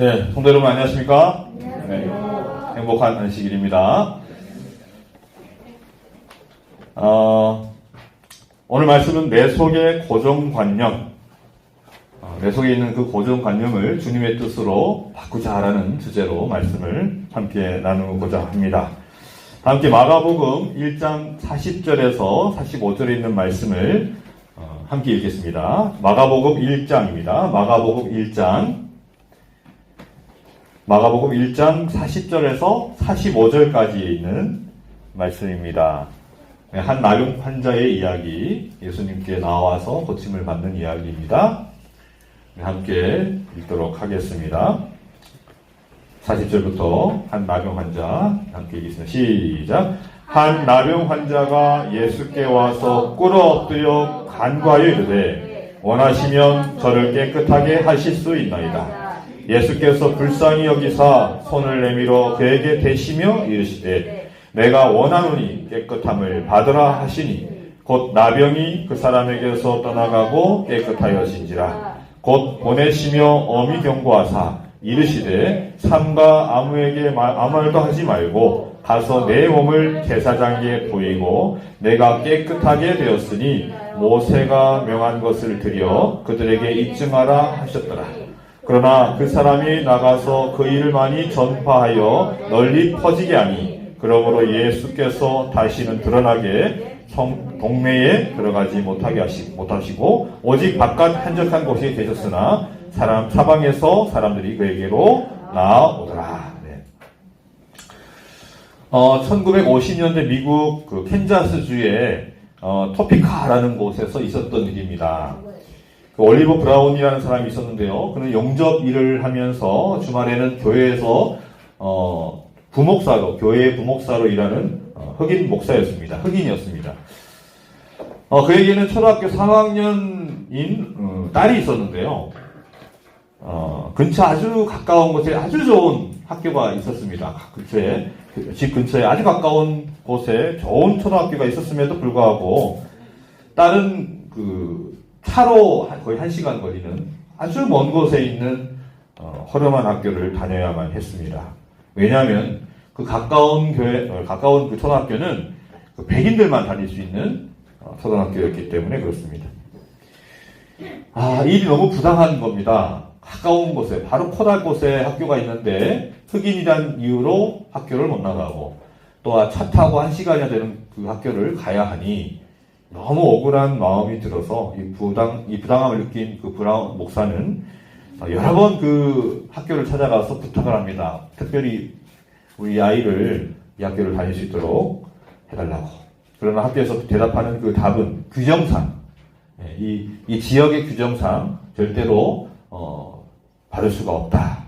네, 성도 여러분 안녕하십니까? 네, 행복한 안식일입니다. 오늘 말씀은 내 속의 고정관념, 내 속에 있는 그 고정관념을 주님의 뜻으로 바꾸자라는 주제로 말씀을 함께 나누고자 합니다. 함께 마가복음 1장 40절에서 45절에 있는 말씀을 함께 읽겠습니다. 마가복음 1장입니다. 마가복음 1장 40절에서 45절까지 있는 말씀입니다. 한 나병 환자의 이야기, 예수님께 나와서 고침을 받는 이야기입니다. 함께 읽도록 하겠습니다. 40절부터 한 나병 환자 함께 읽겠습니다. 시작. 한 나병 환자가 예수께 와서 꿇어 엎드려 간과하여 이르되 원하시면 저를 깨끗하게 하실 수 있나이다. 예수께서 불쌍히 여기사 손을 내밀어 그에게 대시며 이르시되 내가 원하노니 깨끗함을 받으라 하시니 곧 나병이 그 사람에게서 떠나가고 깨끗하여진지라. 곧 보내시며 엄히 경고하사 이르시되 삼가 아무 말도 하지 말고 가서 내 몸을 제사장에게 보이고 내가 깨끗하게 되었으니 모세가 명한 것을 드려 그들에게 입증하라 하셨더라. 그러나 그 사람이 나가서 그 일을 많이 전파하여 널리 퍼지게 하니 그러므로 예수께서 다시는 드러나게 동네에 들어가지 못하게 못하시고 오직 바깥 한적한 곳에 계셨으나 사방에서 사람들이 그에게로 나아오더라. 1950년대 미국 그 캔자스주의 토피카라는 곳에서 있었던 일입니다. 그 올리버 브라운이라는 사람이 있었는데요. 그는 영접 일을 하면서 주말에는 교회에서 교회 부목사로 일하는 흑인 목사였습니다. 흑인이었습니다. 그에게는 초등학교 3학년인 딸이 있었는데요. 근처 아주 가까운 곳에 아주 좋은 학교가 있었습니다. 집 근처에 아주 가까운 곳에 좋은 초등학교가 있었음에도 불구하고 딸은 차로 거의 1시간 걸리는 아주 먼 곳에 있는 허름한 학교를 다녀야만 했습니다. 왜냐하면 그 가까운 그 초등학교는 백인들만 다닐 수 있는 초등학교였기 때문에 그렇습니다. 일이 너무 부당한 겁니다. 가까운 곳에, 바로 코달 곳에 학교가 있는데 흑인이란 이유로 학교를 못 나가고 또 차 타고 1시간이나 되는 그 학교를 가야 하니 너무 억울한 마음이 들어서 이 부당함을 느낀 그 브라운 목사는 여러 번 그 학교를 찾아가서 부탁을 합니다. 특별히 우리 아이를 이 학교를 다닐 수 있도록 해달라고. 그러나 학교에서 대답하는 그 답은 규정상, 이 지역의 규정상 절대로 받을 수가 없다.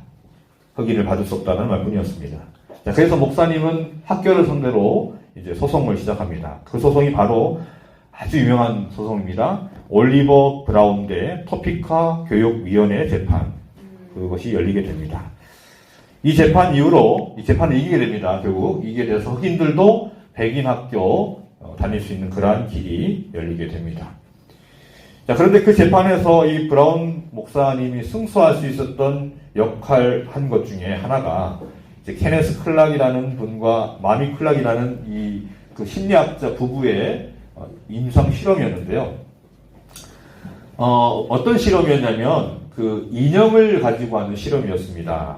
흑인을 받을 수 없다는 말뿐이었습니다. 그래서 목사님은 학교를 상대로 이제 소송을 시작합니다. 그 소송이 바로 아주 유명한 소송입니다. 올리버 브라운 대 토피카 교육위원회 재판. 그것이 열리게 됩니다. 이 재판을 이기게 됩니다. 결국 이기게 돼서 흑인들도 백인 학교 다닐 수 있는 그러한 길이 열리게 됩니다. 그런데 그 재판에서 이 브라운 목사님이 승소할 수 있었던 한 것 중에 하나가 이제 케네스 클락이라는 분과 마미 클락이라는 그 심리학자 부부의 임상 실험이었는데요. 어떤 실험이었냐면 그 인형을 가지고 하는 실험이었습니다.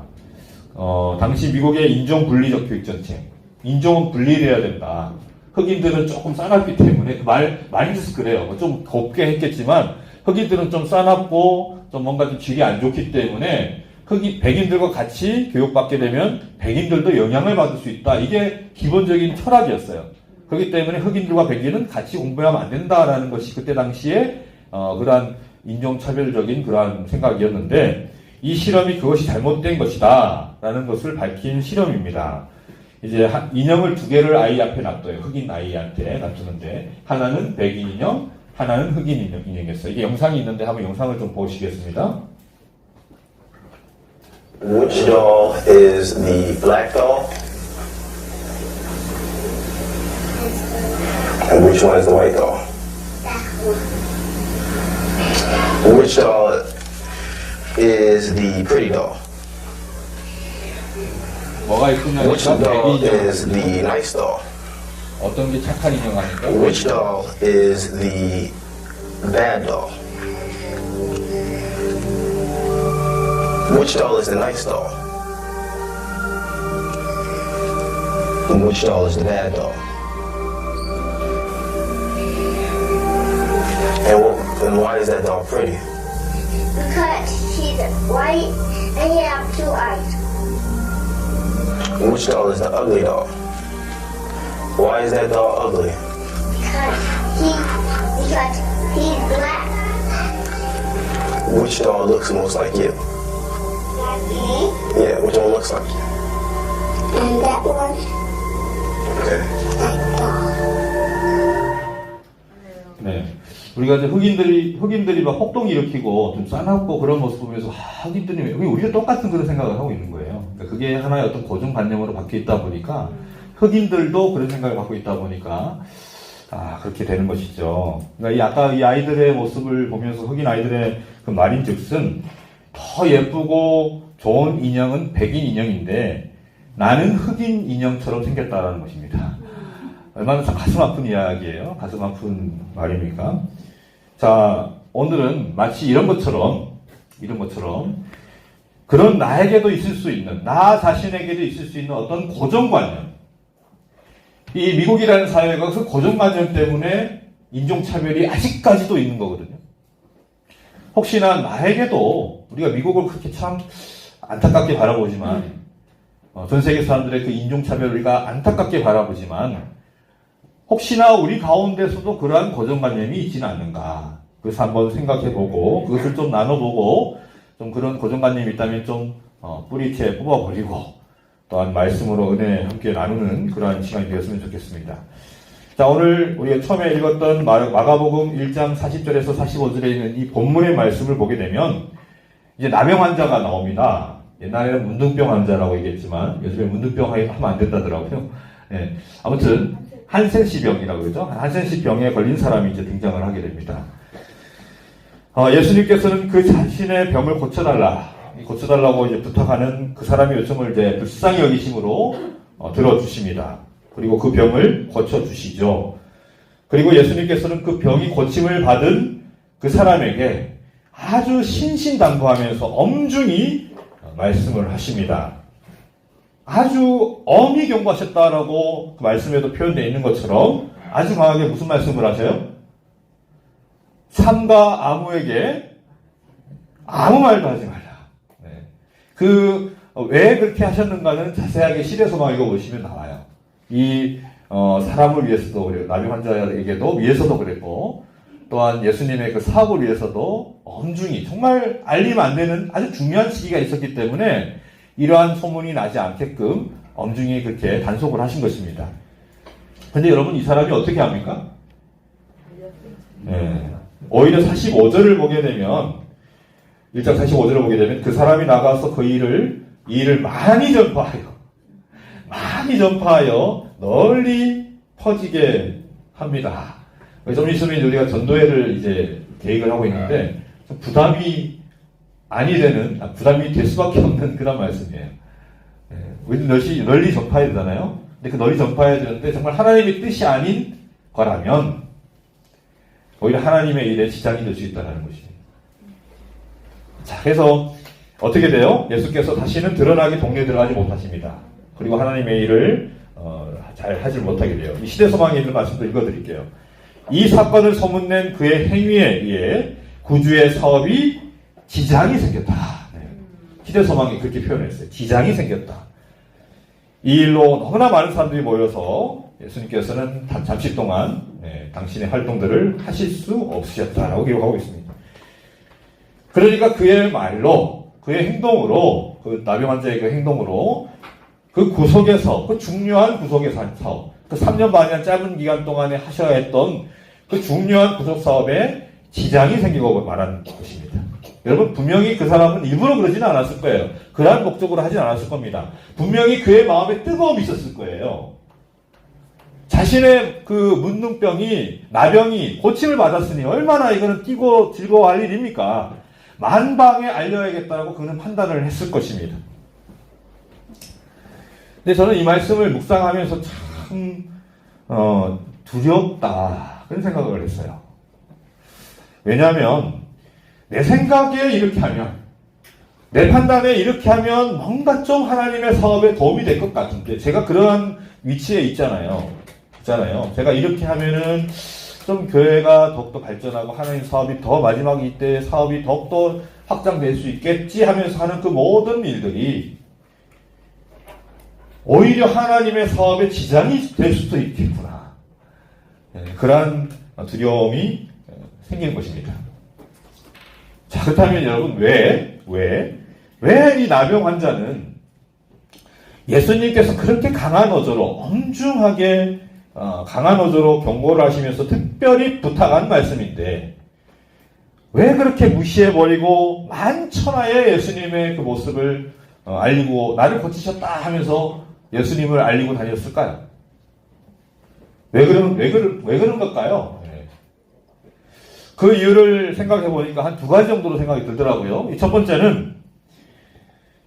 당시 미국의 인종 분리적 교육 정책, 인종은 분리를 해야 된다. 흑인들은 조금 싸납기 때문에 말인즉슨 그래요. 좀 곱게 했겠지만 흑인들은 좀 싸납고 좀 뭔가 좀 질이 안 좋기 때문에 백인들과 같이 교육받게 되면 백인들도 영향을 받을 수 있다. 이게 기본적인 철학이었어요. 그렇기 때문에 흑인들과 백인은 같이 공부하면 안 된다라는 것이 그때 당시에 그러한 인종차별적인 그러한 생각이었는데 이 실험이 그것이 잘못된 것이다 라는 것을 밝힌 실험입니다. 이제 인형을 2개를 아이 앞에 놔둬요. 흑인 아이한테 놔두는데 하나는 백인 인형, 하나는 흑인 인형이었어요. 이게 영상이 있는데 한번 영상을 좀 보시겠습니다. Which doll is the black doll? And which one is the white doll? Which doll is the pretty doll? 뭐가 Which 이쁘냐니까 doll 백이 인형. is the nice doll? 어떤 게 착한 인형 아닐까? Which doll is the bad doll? Which doll is the nice doll? And which doll is the bad doll? And why is that doll pretty? Because she's white and he has 2 eyes. And which doll is the ugly doll? Why is that doll ugly? Because he's black. Which doll looks most like you? Me Yeah, which one looks like you? and that one, Okay. that doll. 네. 우리가 이제 흑인들이 막 폭동 일으키고 좀 싸납고 그런 모습 보면서, 흑인들이, 우리가 똑같은 그런 생각을 하고 있는 거예요. 그러니까 그게 하나의 어떤 고정관념으로 바뀌어 있다 보니까, 흑인들도 그런 생각을 갖고 있다 보니까, 그렇게 되는 것이죠. 그러니까 아까 이 아이들의 모습을 보면서 흑인 아이들의 그 말인 즉슨, 더 예쁘고 좋은 인형은 백인 인형인데, 나는 흑인 인형처럼 생겼다라는 것입니다. 얼마나 참 가슴 아픈 이야기예요. 가슴 아픈 말입니까? 자, 오늘은 마치 이런 것처럼, 그런 나에게도 있을 수 있는, 나 자신에게도 있을 수 있는 어떤 고정관념. 이 미국이라는 사회가 그 고정관념 때문에 인종차별이 아직까지도 있는 거거든요. 혹시나 나에게도, 우리가 미국을 그렇게 참 안타깝게 바라보지만, 전 세계 사람들의 그 인종차별을 우리가 안타깝게 바라보지만, 혹시나 우리 가운데서도 그러한 고정관념이 있지는 않는가. 그래서 한번 생각해보고, 그것을 좀 나눠보고, 좀 그런 고정관념이 있다면 좀 뿌리채 뽑아버리고, 또한 말씀으로 은혜 함께 나누는 그러한 시간이 되었으면 좋겠습니다. 자, 오늘 우리가 처음에 읽었던 마가복음 1장 40절에서 45절에 있는 이 본문의 말씀을 보게 되면, 이제 나병 환자가 나옵니다. 옛날에는 문둥병 환자라고 얘기했지만, 요즘에 문둥병 하면 안 된다더라고요. 네. 아무튼, 한센시 병이라고 그러죠. 한센시 병에 걸린 사람이 이제 등장을 하게 됩니다. 예수님께서는 그 자신의 병을 고쳐달라고 이제 부탁하는 그 사람의 요청을 이제 불쌍히 여기심으로 들어주십니다. 그리고 그 병을 고쳐주시죠. 그리고 예수님께서는 그 병이 고침을 받은 그 사람에게 아주 신신당부하면서 엄중히 말씀을 하십니다. 아주 엄히 경고하셨다라고 그 말씀에도 표현되어 있는 것처럼 아주 강하게 무슨 말씀을 하세요? 삼가 아무에게 아무 말도 하지 말라. 네. 왜 그렇게 하셨는가는 자세하게 시대서만 읽어보시면 나와요. 사람을 위해서도 그래요. 나병 환자에게도 위해서도 그랬고, 또한 예수님의 그 사업을 위해서도 엄중히, 정말 알리면 안 되는 아주 중요한 시기가 있었기 때문에 이러한 소문이 나지 않게끔 엄중히 그렇게 단속을 하신 것입니다. 근데 여러분, 이 사람이 어떻게 합니까? 네. 오히려 45절을 보게 되면, 1장 45절을 보게 되면 그 사람이 나가서 이 일을 많이 전파하여 널리 퍼지게 합니다. 좀 있으면 우리가 전도회를 이제 계획을 하고 있는데, 부담이 될 수밖에 없는 그런 말씀이에요. 우리는 널리 전파해야 되잖아요. 근데 그 널리 전파해야 되는데, 정말 하나님의 뜻이 아닌 거라면, 오히려 하나님의 일에 지장이 될 수 있다는 것입니다. 자, 그래서 어떻게 돼요? 예수께서 다시는 드러나게 동네에 들어가지 못하십니다. 그리고 하나님의 일을 잘 하지 못하게 돼요. 이 시대소망에 있는 말씀도 읽어드릴게요. 이 사건을 소문낸 그의 행위에 의해 구주의 사업이 지장이 생겼다. 네. 시대소망이 그렇게 표현했어요. 지장이 생겼다. 이 일로 너무나 많은 사람들이 모여서 예수님께서는 잠시 동안 당신의 활동들을 하실 수 없으셨다라고 기록하고 있습니다. 그러니까 그의 말로, 그의 행동으로, 그 나병 환자의 그 행동으로 그 구속에서, 그 중요한 구속의 사업, 그 3년 반이란 짧은 기간 동안에 하셔야 했던 그 중요한 구속 사업에 지장이 생기고 말하는 것입니다. 여러분, 분명히 그 사람은 일부러 그러지는 않았을 거예요. 그러한 목적으로 하진 않았을 겁니다. 분명히 그의 마음에 뜨거움이 있었을 거예요. 자신의 그 문둥병이, 나병이 고침을 받았으니 얼마나 이거는 뛰고 즐거워할 일입니까? 만방에 알려야겠다라고 그는 판단을 했을 것입니다. 근데 저는 이 말씀을 묵상하면서 참 두렵다 그런 생각을 했어요. 왜냐하면 내 생각에 이렇게 하면, 내 판단에 이렇게 하면 뭔가 좀 하나님의 사업에 도움이 될 것 같은데, 제가 그러한 위치에 있잖아요. 제가 이렇게 하면은 좀 교회가 더욱더 발전하고 하나님 사업이 더 마지막 이때 사업이 더욱더 확장될 수 있겠지 하면서 하는 그 모든 일들이 오히려 하나님의 사업에 지장이 될 수도 있겠구나. 그러한 두려움이 생기는 것입니다. 자, 그렇다면 여러분, 왜 이 나병 환자는 예수님께서 그렇게 강한 어조로, 엄중하게 강한 어조로 경고를 하시면서 특별히 부탁한 말씀인데, 왜 그렇게 무시해버리고 만천하에 예수님의 그 모습을 알리고 나를 고치셨다 하면서 예수님을 알리고 다녔을까요? 왜 그런 걸까요? 그 이유를 생각해 보니까 한 두 가지 정도로 생각이 들더라고요. 첫 번째는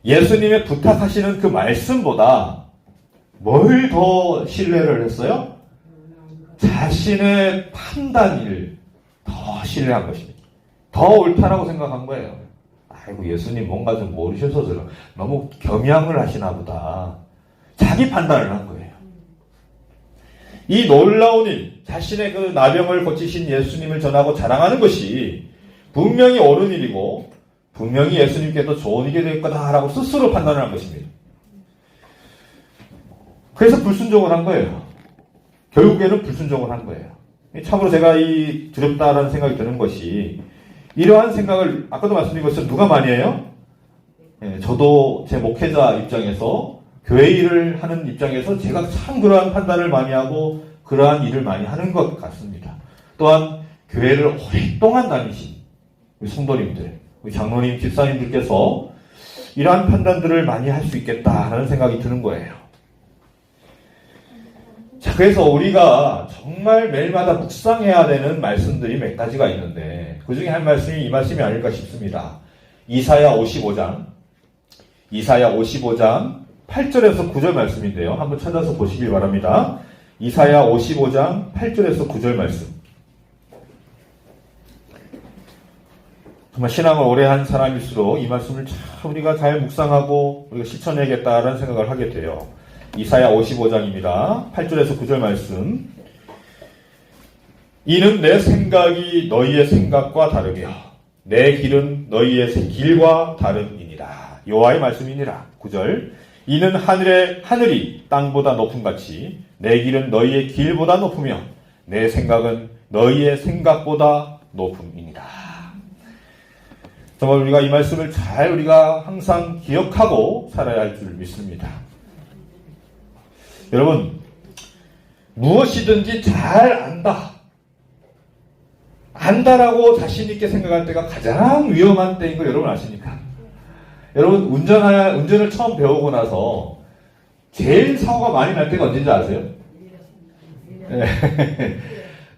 예수님의 부탁하시는 그 말씀보다 뭘 더 신뢰를 했어요? 자신의 판단을 더 신뢰한 것입니다. 더 옳다라고 생각한 거예요. 아이고, 예수님 뭔가 좀 모르셔서 너무 겸양을 하시나 보다. 자기 판단을 한 거예요. 이 놀라운 일, 자신의 그 나병을 고치신 예수님을 전하고 자랑하는 것이 분명히 옳은 일이고 분명히 예수님께도 좋은 일이 될 거다라고 스스로 판단을 한 것입니다. 그래서 불순종을 한 거예요. 결국에는 불순종을 한 거예요. 참으로 제가 이 두렵다라는 생각이 드는 것이, 이러한 생각을 아까도 말씀드린 것처럼 누가 많이 해요? 저도 제 목회자 입장에서, 교회 일을 하는 입장에서 제가 참 그러한 판단을 많이 하고 그러한 일을 많이 하는 것 같습니다. 또한 교회를 오랫동안 다니신 우리 성도님들, 우리 장로님, 집사님들께서 이러한 판단들을 많이 할 수 있겠다라는 생각이 드는 거예요. 자, 그래서 우리가 정말 매일마다 묵상해야 되는 말씀들이 몇 가지가 있는데, 그 중에 한 말씀이 이 말씀이 아닐까 싶습니다. 이사야 55장 8절에서 9절 말씀인데요. 한번 찾아서 보시길 바랍니다. 이사야 55장 8절에서 9절 말씀. 정말 신앙을 오래 한 사람일수록 이 말씀을 참 우리가 잘 묵상하고 우리가 실천해야겠다라는 생각을 하게 돼요. 이사야 55장입니다. 8절에서 9절 말씀. 이는 내 생각이 너희의 생각과 다르며 내 길은 너희의 길과 다름이니라. 여호와의 말씀이니라. 9절. 이는 하늘이 땅보다 높음같이 내 길은 너희의 길보다 높으며 내 생각은 너희의 생각보다 높음이니라. 정말 우리가 이 말씀을 잘 우리가 항상 기억하고 살아야 할 줄 믿습니다. 여러분, 무엇이든지 잘 안다라고 자신 있게 생각할 때가 가장 위험한 때인 거 여러분 아십니까? 여러분, 운전을 처음 배우고 나서 제일 사고가 많이 날 때가 언제인지 아세요? 네.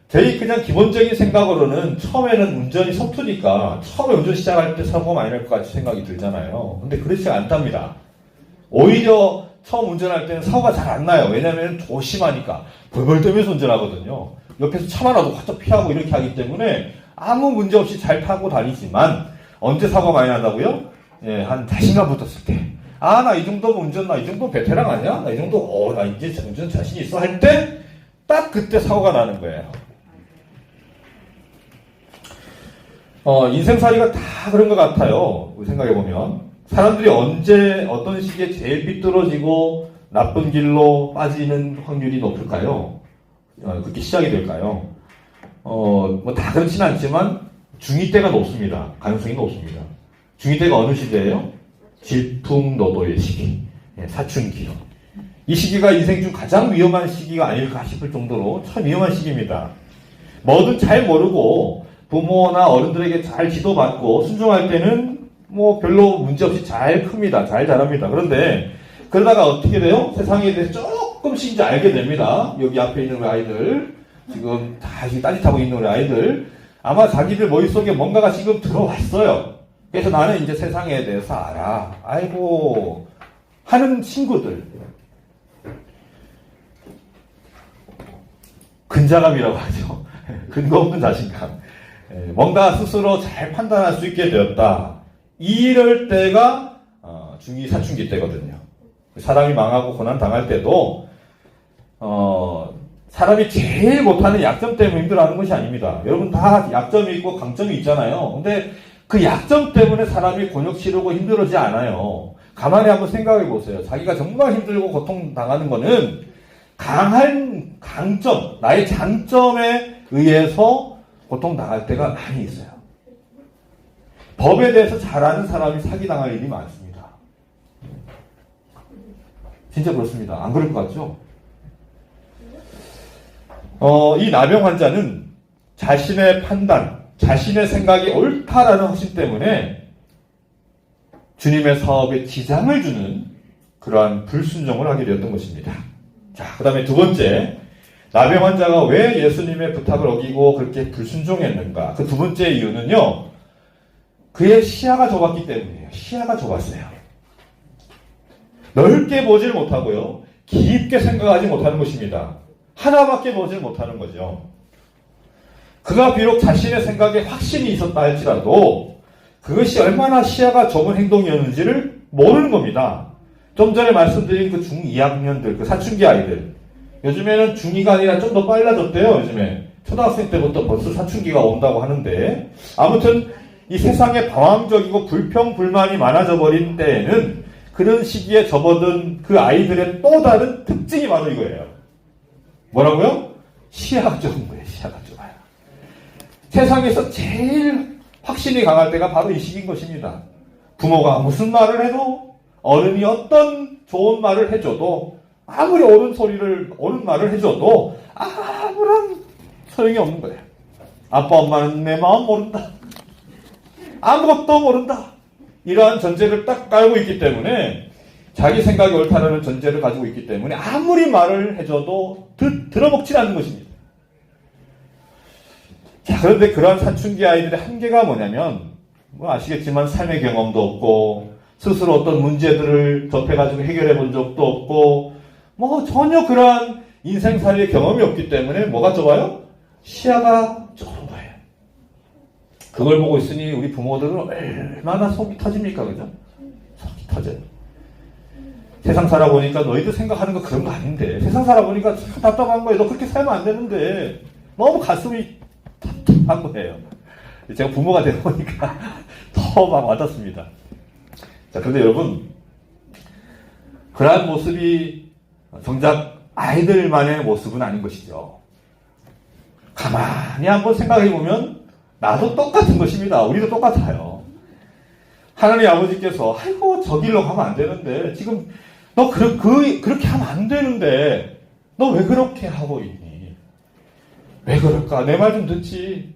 저희 그냥 기본적인 생각으로는 처음에는 운전이 서투니까 처음에 운전 시작할 때 사고가 많이 날 것 같이 생각이 들잖아요. 근데 그렇지 않답니다. 오히려 처음 운전할 때는 사고가 잘 안 나요. 왜냐하면 조심하니까 벌벌 떨면서 운전하거든요. 옆에서 차 하나도 확 피하고 이렇게 하기 때문에 아무 문제 없이 잘 타고 다니지만, 언제 사고가 많이 난다고요? 한 자신감 붙었을 때. 나 이 정도면 나 이 정도 베테랑 아니야? 나 이 정도, 나 이제 운전 자신 있어 할 때, 딱 그때 사고가 나는 거예요. 인생살이가 다 그런 것 같아요. 생각해보면. 사람들이 언제, 어떤 시기에 제일 삐뚤어지고 나쁜 길로 빠지는 확률이 높을까요? 그렇게 시작이 될까요? 다 그렇진 않지만, 중2 때가 높습니다. 가능성이 높습니다. 중2 때가 어느 시대예요? 질풍노도의 시기. 사춘기. 이 시기가 인생 중 가장 위험한 시기가 아닐까 싶을 정도로 참 위험한 시기입니다. 뭐든 잘 모르고 부모나 어른들에게 잘 지도받고 순종할 때는 별로 문제없이 잘 큽니다. 잘 자랍니다. 그런데 그러다가 어떻게 돼요? 세상에 대해서 조금씩 이제 알게 됩니다. 여기 앞에 있는 우리 아이들, 지금 다 딴짓하고 있는 우리 아이들, 아마 자기들 머릿속에 뭔가가 지금 들어왔어요. 그래서 나는 이제 세상에 대해서 알아. 아이고 하는 친구들, 근자감이라고 하죠. 근거 없는 자신감. 뭔가 스스로 잘 판단할 수 있게 되었다. 이럴 때가 중2 사춘기 때거든요. 사람이 망하고 고난 당할 때도 사람이 제일 못하는 약점 때문에 힘들어하는 것이 아닙니다. 여러분 다 약점이 있고 강점이 있잖아요. 근데 그 약점 때문에 사람이 곤욕 치르고 힘들어지 않아요. 가만히 한번 생각해 보세요. 자기가 정말 힘들고 고통당하는 거는 강한 강점, 나의 장점에 의해서 고통당할 때가 많이 있어요. 법에 대해서 잘 아는 사람이 사기당할 일이 많습니다. 진짜 그렇습니다. 안 그럴 것 같죠? 이 나병 환자는 자신의 판단, 자신의 생각이 옳다라는 확신 때문에 주님의 사업에 지장을 주는 그러한 불순종을 하게 되었던 것입니다. 자, 그 다음에 두 번째, 나병 환자가 왜 예수님의 부탁을 어기고 그렇게 불순종했는가? 그 두 번째 이유는요, 그의 시야가 좁았기 때문이에요. 시야가 좁았어요. 넓게 보질 못하고요, 깊게 생각하지 못하는 것입니다. 하나밖에 보질 못하는 거죠. 그가 비록 자신의 생각에 확신이 있었다 할지라도 그것이 얼마나 시야가 좁은 행동이었는지를 모르는 겁니다. 좀 전에 말씀드린 그 중2학년들, 그 사춘기 아이들. 요즘에는 중2가 아니라 좀 더 빨라졌대요, 요즘에. 초등학생 때부터 벌써 사춘기가 온다고 하는데. 아무튼 이 세상에 방황적이고 불평불만이 많아져 버린 때에는 그런 시기에 접어든 그 아이들의 또 다른 특징이 바로 이거예요. 뭐라고요? 시야가 좁은 거예요, 시야가 좁아요. 세상에서 제일 확신이 강할 때가 바로 이 시기인 것입니다. 부모가 무슨 말을 해도, 어른이 어떤 좋은 말을 해줘도, 아무리 옳은 말을 해줘도 아무런 소용이 없는 거예요. 아빠 엄마는 내 마음 모른다. 아무것도 모른다. 이러한 전제를 딱 깔고 있기 때문에, 자기 생각이 옳다는 전제를 가지고 있기 때문에 아무리 말을 해줘도 들어먹지 않는 것입니다. 자, 그런데 그러한 사춘기 아이들의 한계가 뭐냐면, 뭐 아시겠지만 삶의 경험도 없고, 스스로 어떤 문제들을 접해가지고 해결해 본 적도 없고, 뭐 전혀 그러한 인생살이의 경험이 없기 때문에 뭐가 좁아요? 시야가 좁은 거예요. 그걸 보고 있으니 우리 부모들은 얼마나 속이 터집니까, 그죠? 속이 터져요. 세상 살아보니까 너희들 생각하는 거 그런 거 아닌데, 세상 살아보니까 참 답답한 거예요. 너 그렇게 살면 안 되는데, 너무 가슴이 답답한 거예요. 제가 부모가 되다 보니까 더 막 와닿습니다. 자, 그런데 여러분, 그러한 모습이 정작 아이들만의 모습은 아닌 것이죠. 가만히 한번 생각해 보면 나도 똑같은 것입니다. 우리도 똑같아요. 하나님 아버지께서 아이고 저 길로 가면 안 되는데, 지금 너 그렇게 하면 안 되는데 너 왜 그렇게 하고 있니? 왜 그럴까? 내 말 좀 듣지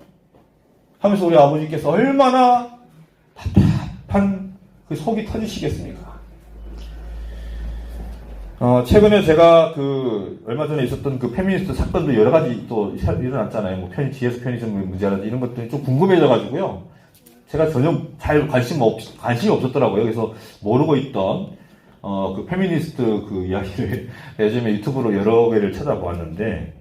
하면서 우리 아버지께서 얼마나 답답한 그 속이 터지시겠습니까? 최근에 제가 얼마 전에 있었던 그 페미니스트 사건도 여러 가지 또 일어났잖아요. 뭐 GS 편의점 문제라든지 이런 것들이 좀 궁금해져가지고요. 제가 전혀 잘 관심이 없었더라고요. 그래서 모르고 있던, 그 페미니스트 그 이야기를 요즘에 유튜브로 여러 개를 찾아보았는데,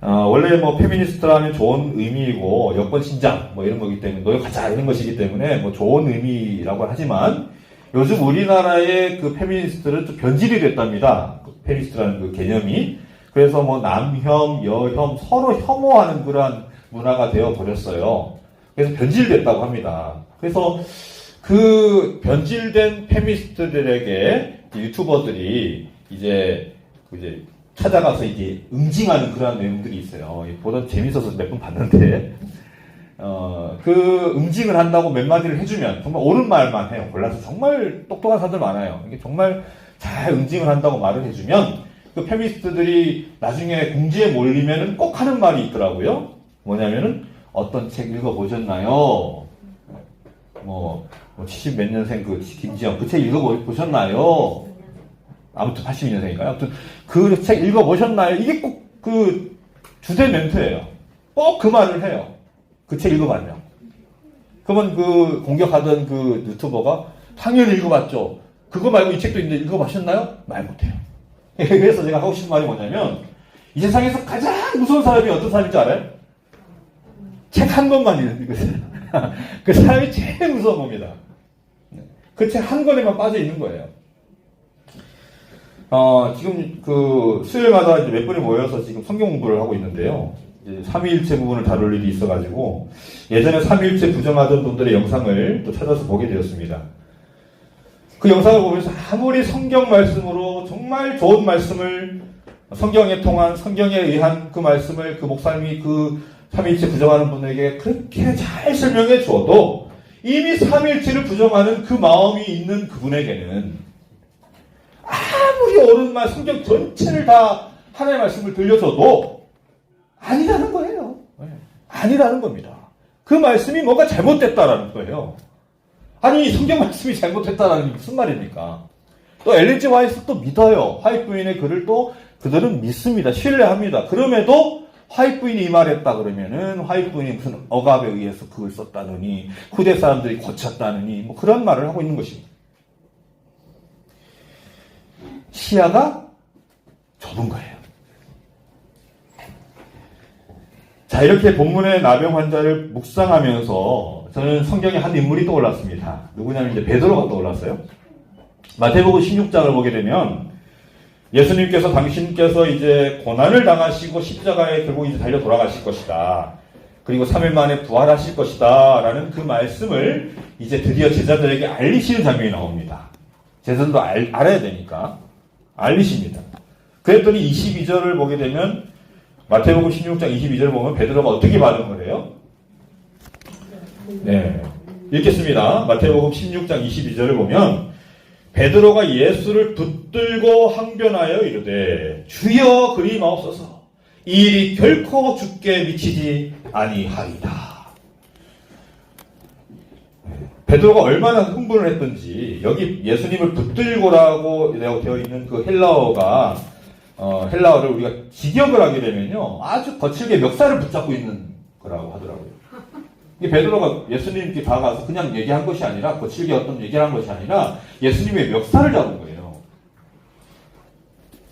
원래 뭐 페미니스트라는 좋은 의미이고, 여권 신장, 뭐 이런 거기 때문에, 노력하자, 이런 것이기 때문에, 뭐 좋은 의미라고 하지만, 요즘 우리나라의 그 페미니스트는 좀 변질이 됐답니다. 페미니스트라는 그 개념이. 그래서 뭐 남혐, 여혐, 서로 혐오하는 그러한 문화가 되어 버렸어요. 그래서 변질됐다고 합니다. 그래서 그 변질된 페미니스트들에게 유튜버들이 이제 찾아가서 이제 응징하는 그러한 내용들이 있어요. 보다 재밌어서 몇 번 봤는데, 그 응징을 한다고 몇 마디를 해주면 정말 옳은 말만 해요. 골라서 정말 똑똑한 사람들 많아요. 이게 정말 잘 응징을 한다고 말을 해주면 그 페미니스트들이 나중에 궁지에 몰리면은 꼭 하는 말이 있더라고요. 뭐냐면은, 어떤 책 읽어보셨나요? 뭐 70 몇 년생 그 김지영, 그 책 읽어보셨나요? 아무튼 82년생인가요? 아무튼 그 책 읽어보셨나요? 이게 꼭 그 주제 멘트예요. 꼭 그 말을 해요. 그 책 읽어봤냐? 그러면 그 공격하던 그 유튜버가 당연히 읽어봤죠. 그거 말고 이 책도 있는데 읽어보셨나요? 말 못해요. 그래서 제가 하고 싶은 말이 뭐냐면, 이 세상에서 가장 무서운 사람이 어떤 사람인 줄 알아요? 책 한 권만 읽으세요. 그 사람이 제일 무서운 겁니다. 그 책 한 권에만 빠져 있는 거예요. 지금 그 수요일마다 이제 몇 분이 모여서 지금 성경 공부를 하고 있는데요. 이제 삼위일체 부분을 다룰 일이 있어가지고 예전에 삼위일체 부정하던 분들의 영상을 또 찾아서 보게 되었습니다. 그 영상을 보면서 아무리 성경 말씀으로 정말 좋은 말씀을 성경에 통한 성경에 의한 그 말씀을 그 목사님이 그 삼위일체 부정하는 분에게 그렇게 잘 설명해 주어도 이미 삼위일체를 부정하는 그 마음이 있는 그분에게는 아무리 옳은 말 성경 전체를 다 하나님의 말씀을 들려줘도 아니라는 거예요. 아니라는 겁니다. 그 말씀이 뭔가 잘못됐다라는 거예요. 아니 성경 말씀이 잘못됐다라는 게 무슨 말입니까? 또 엘렌 G 화이트도 믿어요. 화이트 부인의 글을 또 그들은 믿습니다. 신뢰합니다. 그럼에도 화이트 부인이 이 말했다 그러면은 화이트 부인이 무슨 억압에 의해서 그걸 썼다느니 후대 사람들이 고쳤다느니 뭐 그런 말을 하고 있는 것입니다. 시야가 좁은 거예요. 자, 이렇게 본문의 나병 환자를 묵상하면서 저는 성경에 한 인물이 떠올랐습니다. 누구냐면 이제 베드로가 떠올랐어요. 마태복음 16장을 보게 되면 예수님께서 당신께서 이제 고난을 당하시고 십자가에 결국 이제 달려 돌아가실 것이다. 그리고 3일 만에 부활하실 것이다. 라는 그 말씀을 이제 드디어 제자들에게 알리시는 장면이 나옵니다. 제자들도 알아야 되니까 알리십니다. 그랬더니 22절을 보게 되면 마태복음 16장 22절을 보면 베드로가 어떻게 반응을 해요? 네, 읽겠습니다. 마태복음 16장 22절을 보면 베드로가 예수를 붙들고 항변하여 이르되 주여 그리 마옵소서 이 일이 결코 주께 미치지 아니하리다. 베드로가 얼마나 흥분을 했던지 여기 예수님을 붙들고라고 되어 있는 그 헬라어가 헬라어를 우리가 직역을 하게 되면요 아주 거칠게 멱살을 붙잡고 있는 거라고 하더라고요. 이 베드로가 예수님께 다가가서 그냥 얘기한 것이 아니라 거칠게 어떤 얘기를 한 것이 아니라 예수님의 멱살을 잡은 거예요.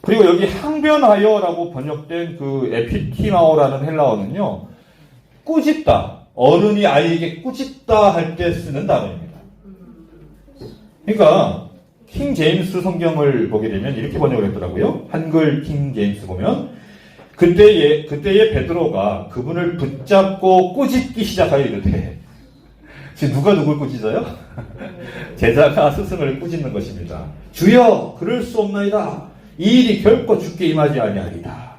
그리고 여기 항변하여라고 번역된 그 에피티마오라는 헬라어는요 꾸짖다, 어른이 아이에게 꾸짖다 할 때 쓰는 단어입니다. 그러니까 킹 제임스 성경을 보게 되면 이렇게 번역을 했더라고요. 한글 킹 제임스 보면 그때에 베드로가 그분을 붙잡고 꾸짖기 시작하여 이르되 지금 누가 누굴 꾸짖어요? 제자가 스승을 꾸짖는 것입니다. 주여 그럴 수 없나이다. 이 일이 결코 주께 임하지 아니하리다.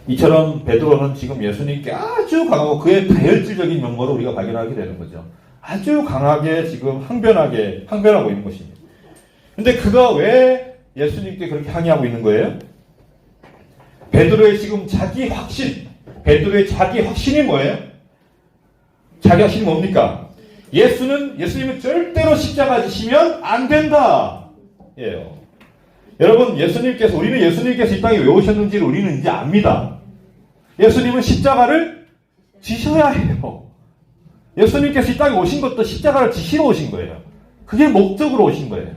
이처럼 베드로는 지금 예수님께 아주 강하고 그의 다혈질적인 면모를 우리가 발견하게 되는 거죠. 아주 강하게 지금 항변하고 있는 것입니다. 근데 그가 왜 예수님께 그렇게 항의하고 있는 거예요? 베드로의 지금 자기 확신, 베드로의 자기 확신이 뭐예요? 자기 확신이 뭡니까? 예수님은 절대로 십자가 지시면 안 된다. 예요. 여러분, 우리는 예수님께서 이 땅에 왜 오셨는지를 우리는 이제 압니다. 예수님은 십자가를 지셔야 해요. 예수님께서 이 땅에 오신 것도 십자가를 지시러 오신 거예요. 그게 목적으로 오신 거예요.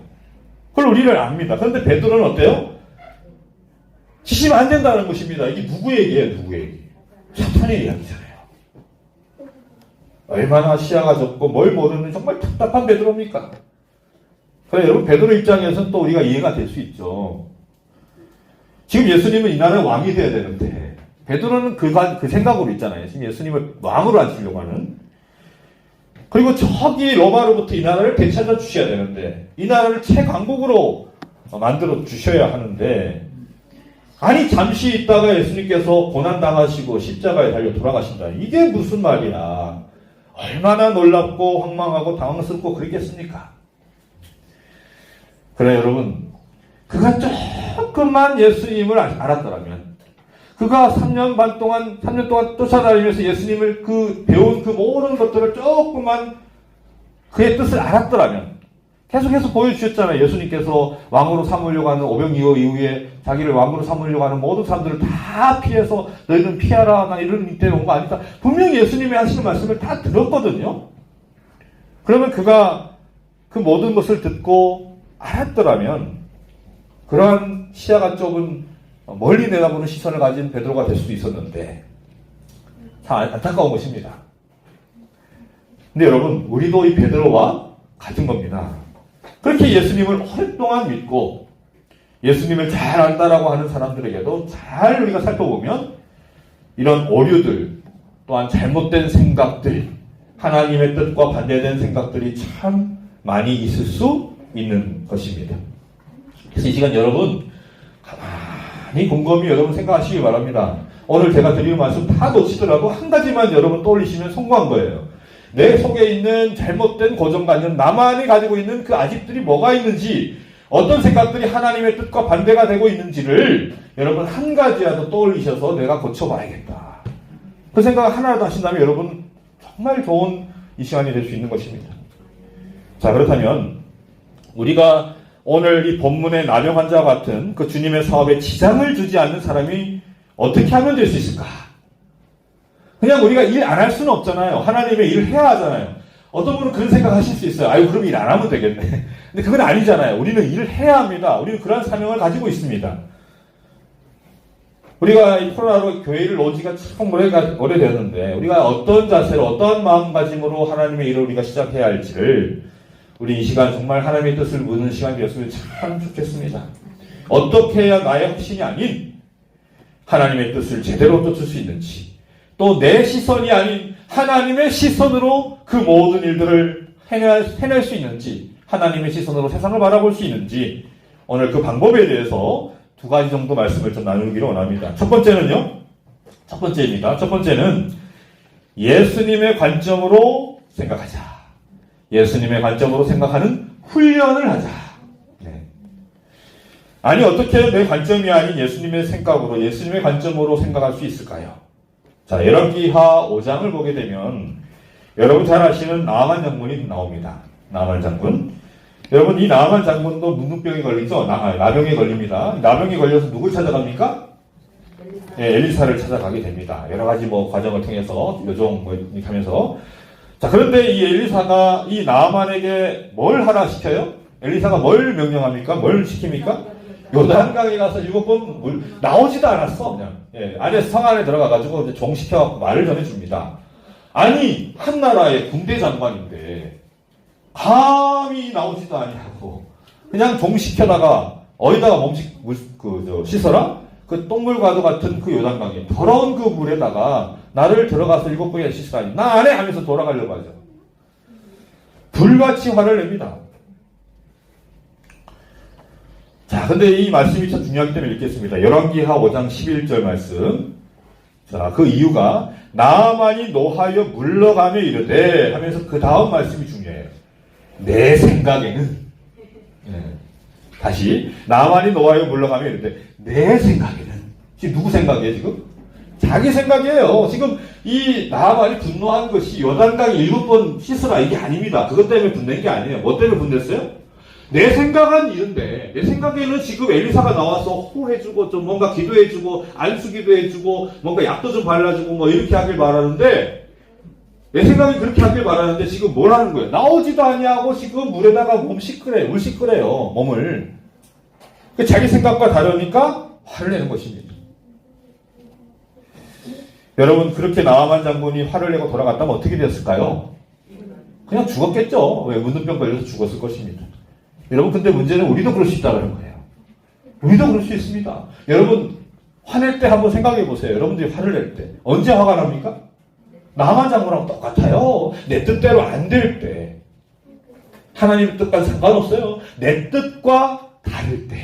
그걸 우리를 압니다. 그런데 베드로는 어때요? 지시면 안 된다는 것입니다. 이게 누구 얘기예요? 누구 얘기? 사탄의 이야기잖아요. 얼마나 시야가 좁고 뭘 모르는 정말 답답한 베드로입니까? 그래, 여러분, 베드로 입장에서는 또 우리가 이해가 될 수 있죠. 지금 예수님은 이 나라의 왕이 되어야 되는데, 베드로는 그 생각으로 있잖아요. 지금 예수님을 왕으로 앉히려고 하는. 그리고 저기 로마로부터 이 나라를 되찾아 주셔야 되는데, 이 나라를 최강국으로 만들어 주셔야 하는데, 아니, 잠시 있다가 예수님께서 고난당하시고 십자가에 달려 돌아가신다. 이게 무슨 말이야. 얼마나 놀랍고 황망하고 당황스럽고 그랬겠습니까? 그래, 여러분. 그가 조금만 예수님을 알았더라면, 그가 3년 동안 쫓아다니면서 예수님을 배운 그 모든 것들을 조금만 그의 뜻을 알았더라면, 계속해서 보여주셨잖아요. 예수님께서 왕으로 삼으려고 하는 오병이어 이후에 자기를 왕으로 삼으려고 하는 모든 사람들을 다 피해서 너희는 피하라. 나 이런 이때 온 거 아니다. 분명히 예수님이 하시는 말씀을 다 들었거든요. 그러면 그가 그 모든 것을 듣고 알았더라면 그러한 시야가 좁은 멀리 내다보는 시선을 가진 베드로가 될 수도 있었는데 참 안타까운 것입니다. 근데 여러분, 우리도 이 베드로와 같은 겁니다. 그렇게 예수님을 오랫동안 믿고 예수님을 잘 안다라고 하는 사람들에게도 잘 우리가 살펴보면 이런 오류들, 또한 잘못된 생각들, 하나님의 뜻과 반대된 생각들이 참 많이 있을 수 있는 것입니다. 그래서 이 시간 여러분 가만히 곰곰이 여러분 생각하시기 바랍니다. 오늘 제가 드리는 말씀 다 놓치더라도 한 가지만 여러분 떠올리시면 성공한 거예요. 내 속에 있는 잘못된 고정관념, 나만이 가지고 있는 그 아집들이 뭐가 있는지, 어떤 생각들이 하나님의 뜻과 반대가 되고 있는지를 여러분 한 가지라도 떠올리셔서 내가 고쳐봐야겠다. 그 생각을 하나라도 하신다면 여러분 정말 좋은 이 시간이 될 수 있는 것입니다. 자, 그렇다면 우리가 오늘 이 본문의 나병 환자와 같은 그 주님의 사업에 지장을 주지 않는 사람이 어떻게 하면 될 수 있을까? 그냥 우리가 일 안 할 수는 없잖아요. 하나님의 일을 해야 하잖아요. 어떤 분은 그런 생각 하실 수 있어요. 아유, 그럼 일 안 하면 되겠네. 근데 그건 아니잖아요. 우리는 일을 해야 합니다. 우리는 그러한 사명을 가지고 있습니다. 우리가 이 코로나로 교회를 온 지가 참 오래되었는데, 우리가 어떤 자세로, 어떤 마음가짐으로 하나님의 일을 우리가 시작해야 할지를 우리 이 시간 정말 하나님의 뜻을 묻는 시간이 되었으면 참 좋겠습니다. 어떻게 해야 나의 확신이 아닌 하나님의 뜻을 제대로 쫓을 수 있는지, 또 내 시선이 아닌 하나님의 시선으로 그 모든 일들을 해낼 수 있는지, 하나님의 시선으로 세상을 바라볼 수 있는지, 오늘 그 방법에 대해서 두 가지 정도 말씀을 좀 나누기를 원합니다. 첫 번째는요, 첫 번째는 예수님의 관점으로 생각하자. 예수님의 관점으로 생각하는 훈련을 하자. 네. 아니, 어떻게 내 관점이 아닌 예수님의 생각으로, 예수님의 관점으로 생각할 수 있을까요? 자, 열왕기하 5장을 보게 되면 여러분 잘 아시는 나아만 장군이 나옵니다. 나아만 장군. 여러분, 이 나아만 장군도 문둥병에 걸리죠? 나병에 걸립니다. 나병에 걸려서 누굴 찾아갑니까? 네, 엘리사를 찾아가게 됩니다. 여러 가지 과정을 통해서, 요종 이렇게 하면서. 자, 그런데 이 엘리사가 이 나아만에게 뭘 하라 시켜요? 엘리사가 뭘 명령합니까? 뭘 시킵니까? 요단강에 가서 7번 물, 나오지도 않았어, 그냥. 예, 안에 성 안에 들어가가지고 이제 종 시켜갖고 말을 전해줍니다. 아니, 한 나라의 군대 장관인데, 감히 나오지도 아니하고, 그냥 종 시켜다가, 어디다가 씻어라? 그 똥물과도 같은 그 요단강에, 더러운 그 물에다가, 나를 들어가서 7번이나 씻으라니, 나 안 해! 하면서 돌아가려고 하죠. 불같이 화를 냅니다. 자, 근데 이 말씀이 참 중요하기 때문에 읽겠습니다. 열왕기하 5장 11절 말씀. 자, 그 이유가 나아만이 노하여 물러가며 이르되 하면서 그 다음 말씀이 중요해요. 내 생각에는. 네. 다시 나아만이 노하여 물러가며 이르되 내 생각에는. 지금 누구 생각이에요, 지금? 자기 생각이에요. 지금 이 나아만이 분노한 것이 요단강 7번 씻으라 이게 아닙니다. 그것 때문에 분낸 게 아니에요. 뭐 때문에 분냈어요? 내 생각은 이런데, 내 생각에는 지금 엘리사가 나와서 호해주고, 좀 뭔가 기도해주고, 안수기도 해주고, 뭔가 약도 좀 발라주고, 이렇게 하길 바라는데, 내 생각이 그렇게 하길 바라는데, 지금 뭘 하는 거예요? 나오지도 아니하고, 지금 물에다가 물 씻으래요, 몸을. 자기 생각과 다르니까, 화를 내는 것입니다. 여러분, 그렇게 나아만 장군이 화를 내고 돌아갔다면 어떻게 됐을까요? 그냥 죽었겠죠. 왜? 문둥병 걸려서 죽었을 것입니다. 여러분, 근데 문제는 우리도 그럴 수 있다는 거예요. 우리도 그럴 수 있습니다. 여러분, 화낼 때 한번 생각해 보세요. 여러분들이 화를 낼 때. 언제 화가 납니까? 나만 장군하고 똑같아요. 내 뜻대로 안 될 때. 하나님의 뜻과는 상관없어요. 내 뜻과 다를 때.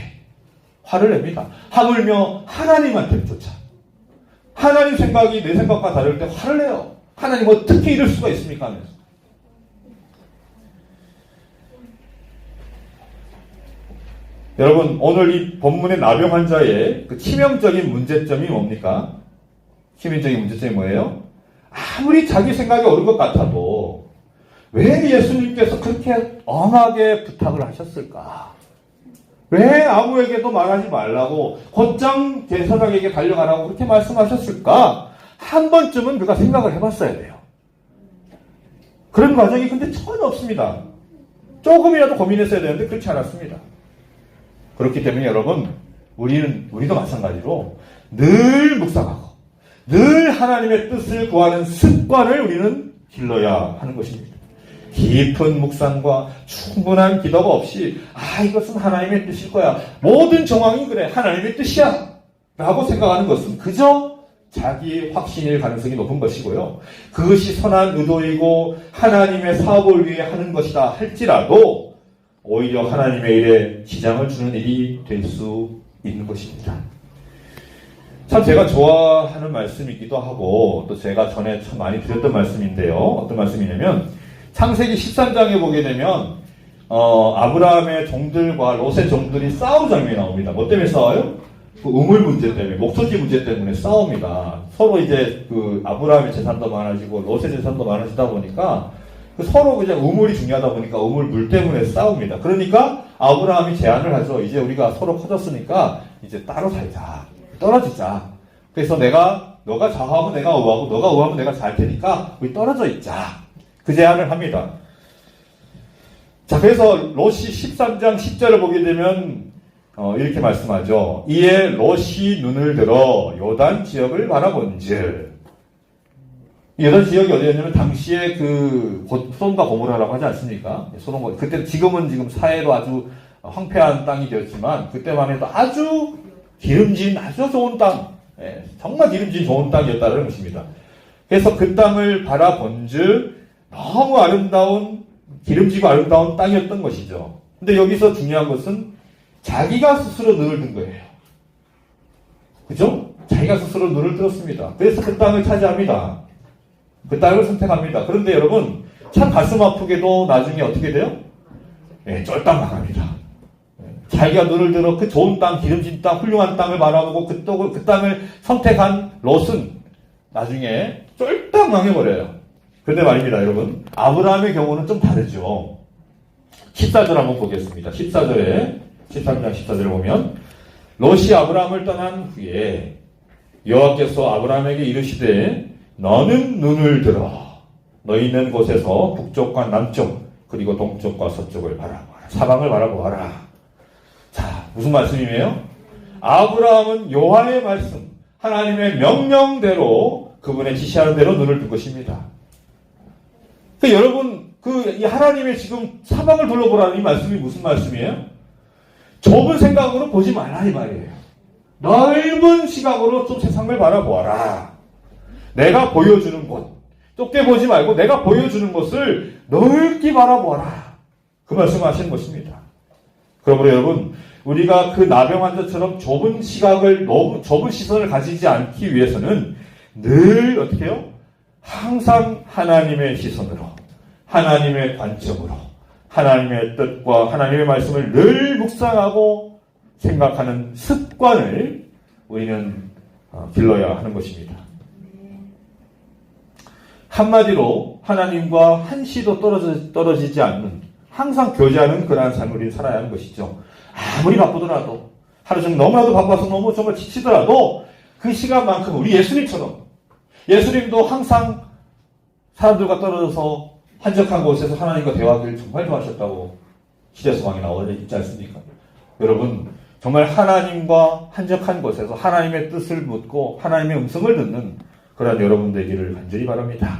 화를 냅니다. 하물며 하나님한테조차. 하나님 생각이 내 생각과 다를 때 화를 내요. 하나님 어떻게 이럴 수가 있습니까? 하면서. 여러분, 오늘 이 본문의 나병 환자의 그 치명적인 문제점이 뭡니까? 치명적인 문제점이 뭐예요? 아무리 자기 생각이 옳은 것 같아도 왜 예수님께서 그렇게 엄하게 부탁을 하셨을까? 왜 아무에게도 말하지 말라고 곧장 제사장에게 달려가라고 그렇게 말씀하셨을까? 한 번쯤은 그가 생각을 해봤어야 돼요. 그런 과정이 근데 전혀 없습니다. 조금이라도 고민했어야 되는데 그렇지 않았습니다. 그렇기 때문에 여러분, 우리도 마찬가지로 늘 묵상하고 늘 하나님의 뜻을 구하는 습관을 우리는 길러야 하는 것입니다. 깊은 묵상과 충분한 기도가 없이 이것은 하나님의 뜻일 거야. 모든 정황이 그래. 하나님의 뜻이야. 라고 생각하는 것은 그저 자기의 확신일 가능성이 높은 것이고요. 그것이 선한 의도이고 하나님의 사업을 위해 하는 것이다 할지라도 오히려 하나님의 일에 지장을 주는 일이 될 수 있는 것입니다. 참 제가 좋아하는 말씀이기도 하고 또 제가 전에 참 많이 드렸던 말씀인데요. 어떤 말씀이냐면 창세기 13장에 보게 되면 아브라함의 종들과 롯의 종들이 싸우는 장면이 나옵니다. 뭐 때문에 싸워요? 그 우물 문제 때문에, 목소지 문제 때문에 싸웁니다. 서로 이제 그 아브라함의 재산도 많아지고 롯의 재산도 많아지다 보니까 서로 그냥 우물이 중요하다 보니까 우물 물 때문에 싸웁니다. 그러니까 아브라함이 제안을 하죠. 이제 우리가 서로 커졌으니까 이제 따로 살자. 떨어지자. 그래서 너가 좌우하고 내가 우하고 너가 우하면 내가 잘 테니까 우리 떨어져 있자. 그 제안을 합니다. 자, 그래서 롯이 13장 10절을 보게 되면 이렇게 말씀하죠. 이에 롯이 눈을 들어 요단 지역을 바라본즉, 요단 지역이 어디였냐면 당시에 그 소돔과 고모라라고 하지 않습니까? 그때 지금 사해로 아주 황폐한 땅이 되었지만 그때만 해도 아주 기름진 아주 좋은 땅, 정말 기름진 좋은 땅이었다는 것입니다. 그래서 그 땅을 바라본즉 너무 아름다운 기름지고 아름다운 땅이었던 것이죠. 근데 여기서 중요한 것은 자기가 스스로 눈을 든 거예요. 그죠? 자기가 스스로 눈을 들었습니다. 그래서 그 땅을 차지합니다. 그 땅을 선택합니다. 그런데 여러분, 참 가슴 아프게도 나중에 어떻게 돼요? 쫄딱 나갑니다. 자기가 눈을 들어 그 좋은 땅, 기름진 땅, 훌륭한 땅을 바라보고 그 땅을 선택한 롯은 나중에 쫄딱 망해버려요. 그런데 말입니다, 여러분. 아브라함의 경우는 좀 다르죠. 14절 한번 보겠습니다. 13장 14절을 보면 롯이 아브라함을 떠난 후에 여호와께서 아브라함에게 이르시되 너는 눈을 들어 너희 있는 곳에서 북쪽과 남쪽 그리고 동쪽과 서쪽을 바라보아라. 사방을 바라보아라. 자, 무슨 말씀이에요? 아브라함은 여호와의 말씀, 하나님의 명령대로 그분의 지시하는 대로 눈을 뜬 것입니다. 그러니까 여러분, 이 하나님의 지금 사방을 둘러보라는 이 말씀이 무슨 말씀이에요? 좁은 생각으로 보지 말라 이 말이에요. 넓은 시각으로 좀 세상을 바라보아라. 내가 보여주는 곳, 좁게 보지 말고 내가 보여주는 것을 넓게 바라보아라. 그 말씀을 하시는 것입니다. 그러므로 여러분, 우리가 그 나병 환자처럼 좁은 시각을, 너무 좁은 시선을 가지지 않기 위해서는 늘 어떻게 해요? 항상 하나님의 시선으로, 하나님의 관점으로, 하나님의 뜻과 하나님의 말씀을 늘 묵상하고 생각하는 습관을 우리는 길러야 하는 것입니다. 한마디로 하나님과 한시도 떨어지지 않는, 항상 교제하는 그러한 삶을 우리는 살아야 하는 것이죠. 아무리 바쁘더라도, 하루 종일 너무나도 바빠서 너무 정말 지치더라도 그 시간만큼 우리 예수님도 항상 사람들과 떨어져서 한적한 곳에서 하나님과 대화하기를 정말 좋아하셨다고 시대소망에 나와 있지 않습니까? 여러분, 정말 하나님과 한적한 곳에서 하나님의 뜻을 묻고 하나님의 음성을 듣는 그런 여러분 되기를 간절히 바랍니다.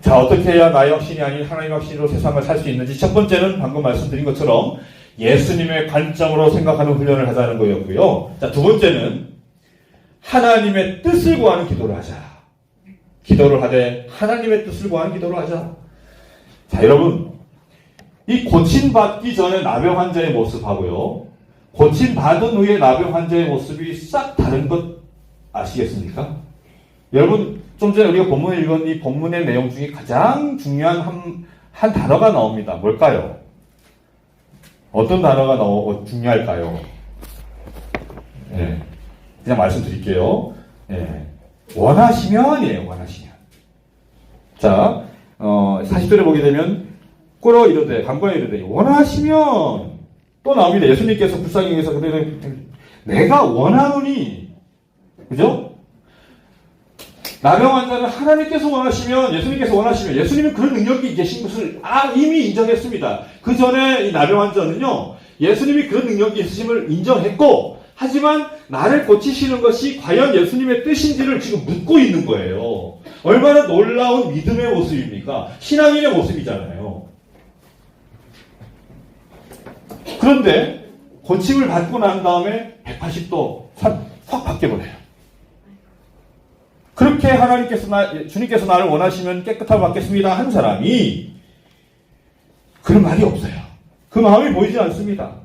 자, 어떻게 해야 나의 확신이 아닌 하나님의 확신으로 세상을 살 수 있는지, 첫 번째는 방금 말씀드린 것처럼 예수님의 관점으로 생각하는 훈련을 하자는 거였고요. 자, 두 번째는 하나님의 뜻을 구하는 기도를 하자. 기도를 하되 하나님의 뜻을 구하는 기도를 하자. 자, 여러분, 이 고침받기 전에 나병 환자의 모습하고요, 고침받은 후에 나병 환자의 모습이 싹 다른 것 아시겠습니까? 여러분, 좀 전에 우리가 본문을 읽은 이 본문의 내용 중에 가장 중요한 한 단어가 나옵니다. 뭘까요? 어떤 단어가 중요할까요? 그냥 말씀드릴게요. 원하시면이에요, 원하시면. 자, 40절에 보게 되면, 꿇어 이르되, 간구하여 이르되, 원하시면, 또 나옵니다. 예수님께서 불쌍히 여기서 내가 원하노니, 그죠? 나병 환자는 하나님께서 원하시면, 예수님께서 원하시면, 예수님은 그런 능력이 계신 것을 이미 인정했습니다. 그 전에 이 나병 환자는요, 예수님이 그런 능력이 있으심을 인정했고, 하지만 나를 고치시는 것이 과연 예수님의 뜻인지를 지금 묻고 있는 거예요. 얼마나 놀라운 믿음의 모습입니까? 신앙인의 모습이잖아요. 그런데 고침을 받고 난 다음에 180도 확 바뀌어버려요. 그렇게 주님께서 나를 원하시면 깨끗하게 받겠습니다 한 사람이 그런 말이 없어요. 그 마음이 보이지 않습니다.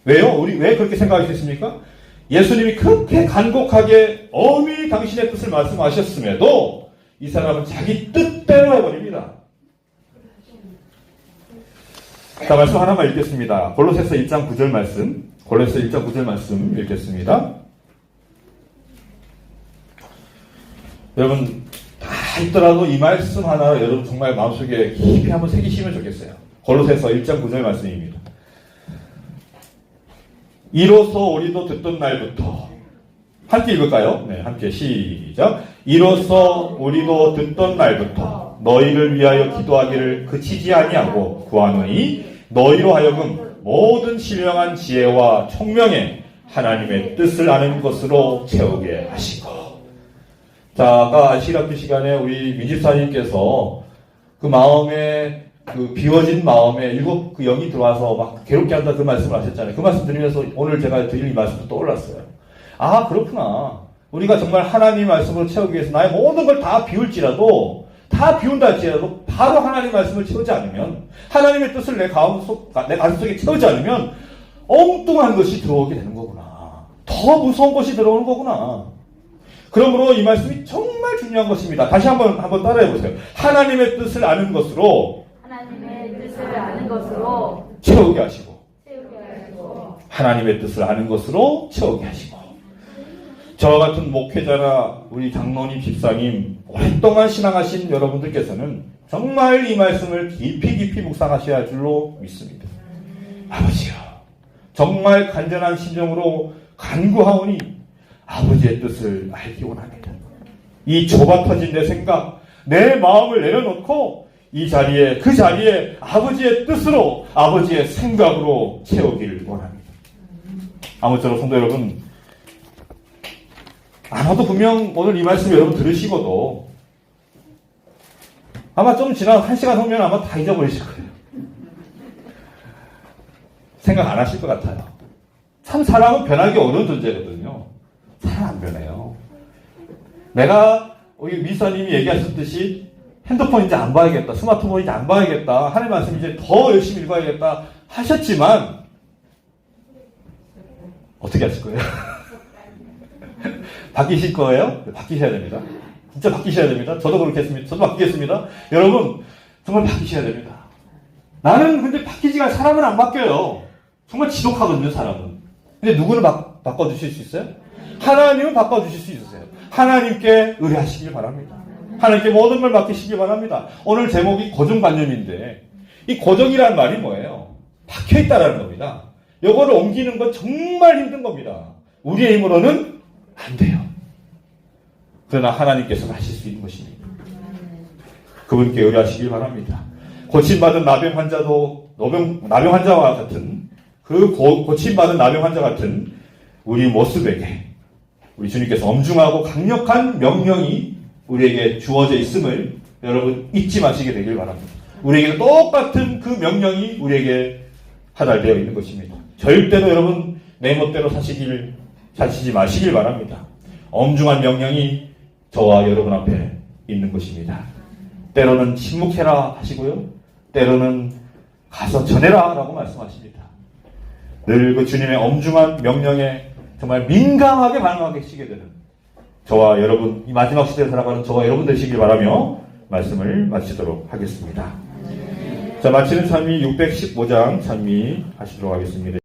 왜요? 우리 왜 그렇게 생각하셨습니까? 예수님이 그렇게 간곡하게 엄히 당신의 뜻을 말씀하셨음에도 이 사람은 자기 뜻대로 해버립니다. 자, 말씀 하나만 읽겠습니다. 골로새서 1장 9절 말씀. 골로새서 1장 9절 말씀 읽겠습니다. 여러분 다 있더라도 이 말씀 하나 여러분 정말 마음속에 깊이 한번 새기시면 좋겠어요. 골로새서 1장 9절 말씀입니다. 이로써 우리도 듣던 날부터 함께 읽을까요? 네, 함께 시작. 이로써 우리도 듣던 날부터 너희를 위하여 기도하기를 그치지 아니하고 구하노니 너희로 하여금 모든 신령한 지혜와 총명에 하나님의 뜻을 아는 것으로 채우게 하시고. 자, 아까 시락기 시간에 우리 민집사님께서 그 마음에 그 비워진 마음에 일곱 그 영이 들어와서 막 괴롭게 한다 그 말씀을 하셨잖아요. 그 말씀 들으면서 오늘 제가 드릴 이 말씀도 떠올랐어요. 아, 그렇구나. 우리가 정말 하나님 말씀으로 채우기 위해서 나의 모든 걸 다 비울지라도 다 비운다 할지라도 바로 하나님 말씀을 채우지 않으면 하나님의 뜻을 내 가슴 속에 채우지 않으면 엉뚱한 것이 들어오게 되는 거구나. 더 무서운 것이 들어오는 거구나. 그러므로 이 말씀이 정말 중요한 것입니다. 다시 한번 따라해 보세요. 하나님의 뜻을 아는 것으로 채우게 하시고 하나님의 뜻을 아는 것으로 채우게 하시고. 저와 같은 목회자나 우리 장로님, 집사님 오랫동안 신앙하신 여러분들께서는 정말 이 말씀을 깊이 묵상하셔야 할 줄로 믿습니다. 아버지요, 정말 간절한 심정으로 간구하오니 아버지의 뜻을 알기 원합니다. 이 좁아터진 내 생각, 내 마음을 내려놓고 이 자리에, 그 자리에 아버지의 뜻으로, 아버지의 생각으로 채우기를 원합니다. 아무쪼록 성도 여러분, 아마도 분명 오늘 이 말씀 여러분 들으시고도 아마 좀 지나 1시간 후면 아마 다 잊어버리실 거예요. 생각 안 하실 것 같아요. 참 사람은 변하기 어려운 존재거든요. 잘 안 변해요. 내가 우리 미사님이 얘기하셨듯이 핸드폰 이제 안 봐야겠다, 스마트폰 이제 안 봐야겠다, 하나님 말씀 이제 더 열심히 읽어야겠다 하셨지만 어떻게 하실 거예요? 바뀌실 거예요? 바뀌셔야 됩니다. 진짜 바뀌셔야 됩니다. 저도 그렇겠습니다. 저도 바뀌겠습니다. 여러분 정말 바뀌셔야 됩니다. 나는 근데 바뀌지가, 사람은 안 바뀌어요. 정말 지독하거든요, 사람은. 근데 누구는 바꿔주실 수 있어요? 하나님은 바꿔주실 수 있으세요. 하나님께 의뢰하시길 바랍니다. 하나님께 모든 걸 맡기시길 바랍니다. 오늘 제목이 고정관념인데 이 고정이라는 말이 뭐예요? 박혀있다라는 겁니다. 이거를 옮기는 건 정말 힘든 겁니다. 우리의 힘으로는 안 돼요. 그러나 하나님께서는 하실 수 있는 것입니다. 그분께 의뢰하시길 바랍니다. 고침받은 나병 환자와 같은 그 고침받은 나병 환자 같은 우리 모습에게 우리 주님께서 엄중하고 강력한 명령이 우리에게 주어져 있음을 여러분 잊지 마시게 되길 바랍니다. 우리에게 똑같은 그 명령이 우리에게 하달되어 있는 것입니다. 절대로 여러분 내 멋대로 사시지 마시길 바랍니다. 엄중한 명령이 저와 여러분 앞에 있는 것입니다. 때로는 침묵해라 하시고요, 때로는 가서 전해라 라고 말씀하십니다. 늘 그 주님의 엄중한 명령에 정말 민감하게 반응하시게 되는 저와 여러분, 이 마지막 시대에 살아가는 저와 여러분 되시길 바라며 말씀을 마치도록 하겠습니다. 자, 마치는 찬미 615장 찬미 하시도록 하겠습니다.